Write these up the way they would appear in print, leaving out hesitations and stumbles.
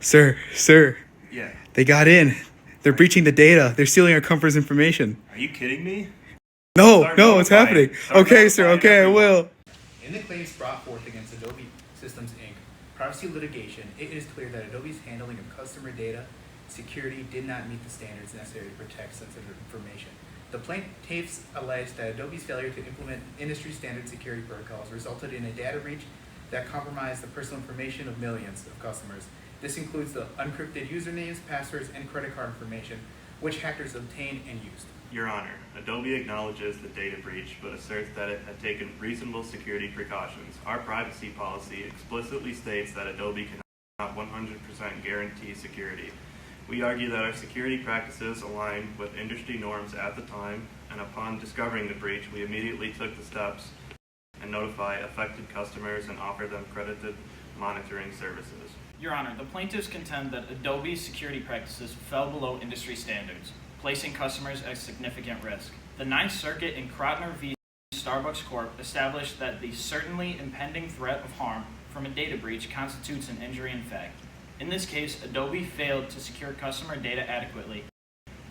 Sir, Yeah. they got in. They're breaching the data. They're stealing our customers' information. Are you kidding me? No, Start no, it's notifying- happening. start Okay, sir, notifying okay, I everyone. will. In the claims brought forth against Adobe Systems Inc. privacy litigation, it is clear that Adobe's handling of customer data security did not meet the standards necessary to protect sensitive information. The plaintiffs allege that Adobe's failure to implement industry standard security protocols resulted in a data breach that compromised the personal information of millions of customers. This includes the encrypted usernames, passwords, and credit card information, which hackers obtained and used. Your Honor, Adobe acknowledges the data breach, but asserts that it had taken reasonable security precautions. Our privacy policy explicitly states that Adobe cannot 100% guarantee security. We argue that our security practices align with industry norms at the time, and upon discovering the breach, we immediately took the steps and notify affected customers and offer them credited monitoring services. Your Honor, the plaintiffs contend that Adobe's security practices fell below industry standards, placing customers at significant risk. The Ninth Circuit in Krotner v. Starbucks Corp. established that the certainly impending threat of harm from a data breach constitutes an injury in fact. In this case, Adobe failed to secure customer data adequately,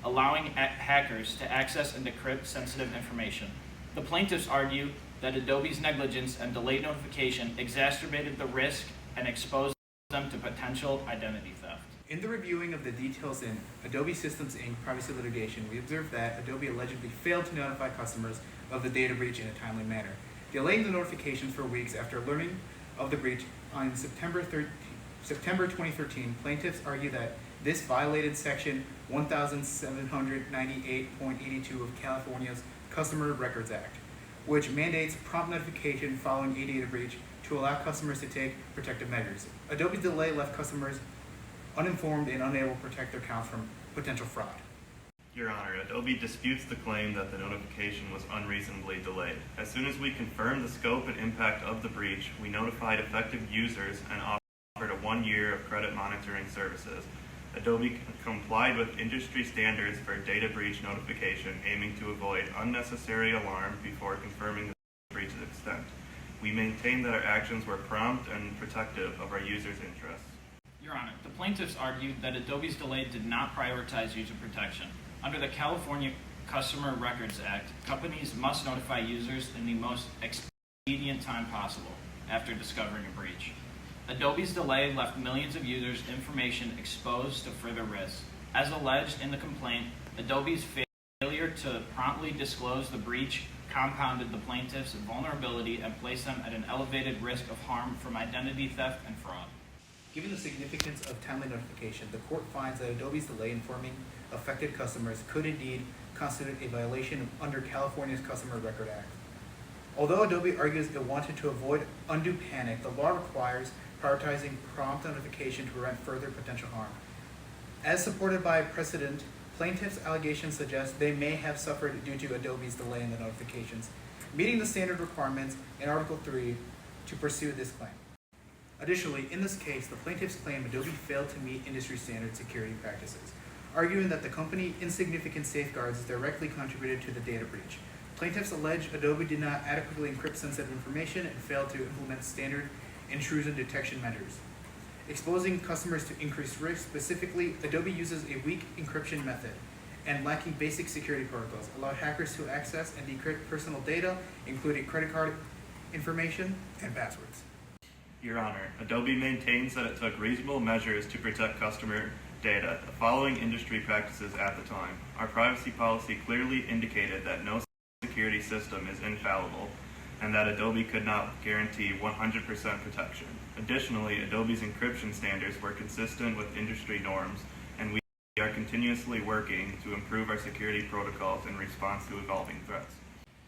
allowing hackers to access and decrypt sensitive information. The plaintiffs argue that Adobe's negligence and delayed notification exacerbated the risk and exposed them to potential identity theft. In the reviewing of the details in Adobe Systems Inc. privacy litigation, we observed that Adobe allegedly failed to notify customers of the data breach in a timely manner, delaying the notification for weeks after learning of the breach on September 2013. Plaintiffs argue that this violated Section 1798.82 of California's Customer Records Act, which mandates prompt notification following a data breach to allow customers to take protective measures. Adobe's delay left customers uninformed and unable to protect their accounts from potential fraud. Your Honor, Adobe disputes the claim that the notification was unreasonably delayed. As soon as we confirmed the scope and impact of the breach, we notified affected users and offered a 1 year of credit monitoring services. Adobe complied with industry standards for data breach notification, aiming to avoid unnecessary alarm before confirming the breach's extent. We maintain that our actions were prompt and protective of our users' interests. Your Honor, the plaintiffs argued that Adobe's delay did not prioritize user protection. Under the California Customer Records Act, companies must notify users in the most expedient time possible after discovering a breach. Adobe's delay left millions of users' information exposed to further risks. As alleged in the complaint, Adobe's failure to promptly disclose the breach compounded the plaintiffs' vulnerability and placed them at an elevated risk of harm from identity theft and fraud. Given the significance of timely notification, the court finds that Adobe's delay informing affected customers could indeed constitute a violation under California's Customer Record Act. Although Adobe argues it wanted to avoid undue panic, the law requires prioritizing prompt notification to prevent further potential harm. As supported by precedent, plaintiffs' allegations suggest they may have suffered due to Adobe's delay in the notifications, meeting the standard requirements in Article 3 to pursue this claim. Additionally, in this case, the plaintiffs claim Adobe failed to meet industry standard security practices, arguing that the company's insignificant safeguards directly contributed to the data breach. Plaintiffs allege Adobe did not adequately encrypt sensitive information and failed to implement standard intrusion detection measures, exposing customers to increased risk. Specifically, Adobe uses a weak encryption method and lacking basic security protocols, allow hackers to access and decrypt personal data, including credit card information and passwords. Your Honor, Adobe maintains that it took reasonable measures to protect customer data, following industry practices at the time. Our privacy policy clearly indicated that no security system is infallible, and that Adobe could not guarantee 100% protection. Additionally, Adobe's encryption standards were consistent with industry norms, and we are continuously working to improve our security protocols in response to evolving threats.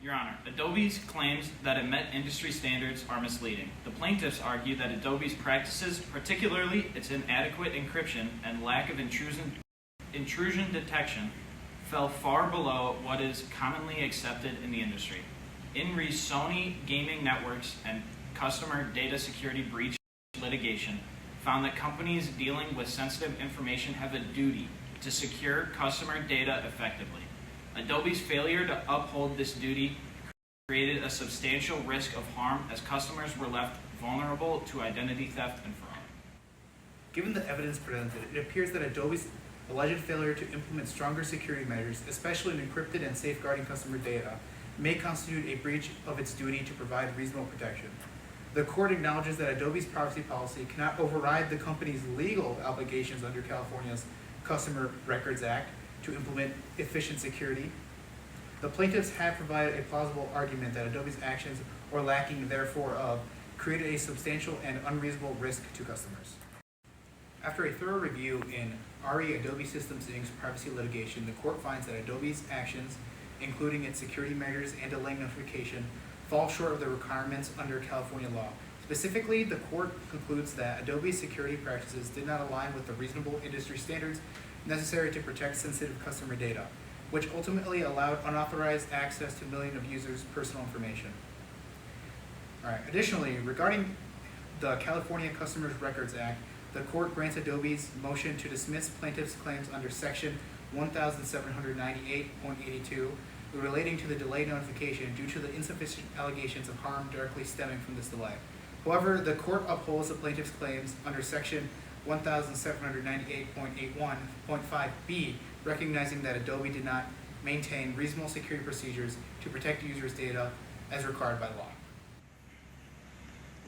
Your Honor, Adobe's claims that it met industry standards are misleading. The plaintiffs argue that Adobe's practices, particularly its inadequate encryption and lack of intrusion detection, fell far below what is commonly accepted in the industry. In re Sony Gaming Networks and customer data security breach litigation found that companies dealing with sensitive information have a duty to secure customer data effectively. Adobe's failure to uphold this duty created a substantial risk of harm as customers were left vulnerable to identity theft and fraud. Given the evidence presented, it appears that Adobe's alleged failure to implement stronger security measures, especially in encrypted and safeguarding customer data, may constitute a breach of its duty to provide reasonable protection. The court acknowledges that Adobe's privacy policy cannot override the company's legal obligations under California's Customer Records Act to implement efficient security. The plaintiffs have provided a plausible argument that Adobe's actions, or lacking therefore of, created a substantial and unreasonable risk to customers. After a thorough review in RE Adobe Systems Inc.'s privacy litigation, the court finds that Adobe's actions, including its security measures and delay notification, fall short of the requirements under California law. Specifically, the court concludes that Adobe's security practices did not align with the reasonable industry standards necessary to protect sensitive customer data, which ultimately allowed unauthorized access to millions of users' personal information. Additionally, regarding the California Customer Records Act, the court grants Adobe's motion to dismiss plaintiffs' claims under Section 1798.82 relating to the delay notification due to the insufficient allegations of harm directly stemming from this delay. However, the court upholds the plaintiffs' claims under Section 1798.81.5b, recognizing that Adobe did not maintain reasonable security procedures to protect users' data as required by law.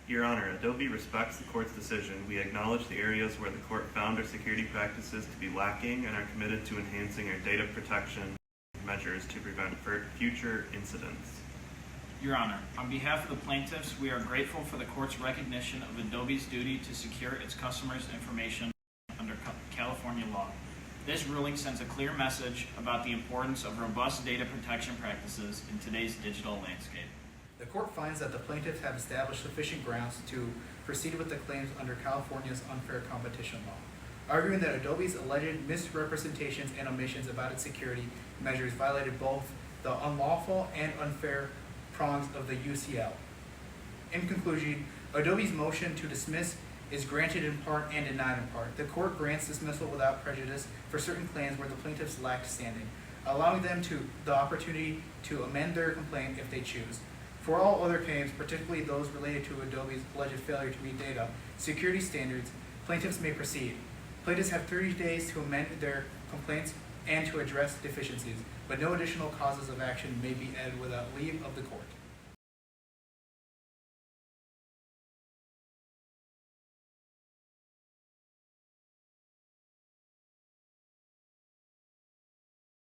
Your Honor, Adobe respects the court's decision. We acknowledge the areas where the court found our security practices to be lacking and are committed to enhancing our data protection measures to prevent future incidents. Your Honor, on behalf of the plaintiffs, we are grateful for the court's recognition of Adobe's duty to secure its customers' information under California law. This ruling sends a clear message about the importance of robust data protection practices in today's digital landscape. The court finds that the plaintiffs have established sufficient grounds to proceed with the claims under California's unfair competition law, arguing that Adobe's alleged misrepresentations and omissions about its security measures violated both the unlawful and unfair prongs of the UCL. In conclusion, Adobe's motion to dismiss is granted in part and denied in part. The court grants dismissal without prejudice for certain claims where the plaintiffs lacked standing, allowing them the opportunity to amend their complaint if they choose. For all other claims, particularly those related to Adobe's alleged failure to meet data security standards, plaintiffs may proceed. Plaintiffs have 30 days to amend their complaints and to address deficiencies, but no additional causes of action may be added without leave of the court.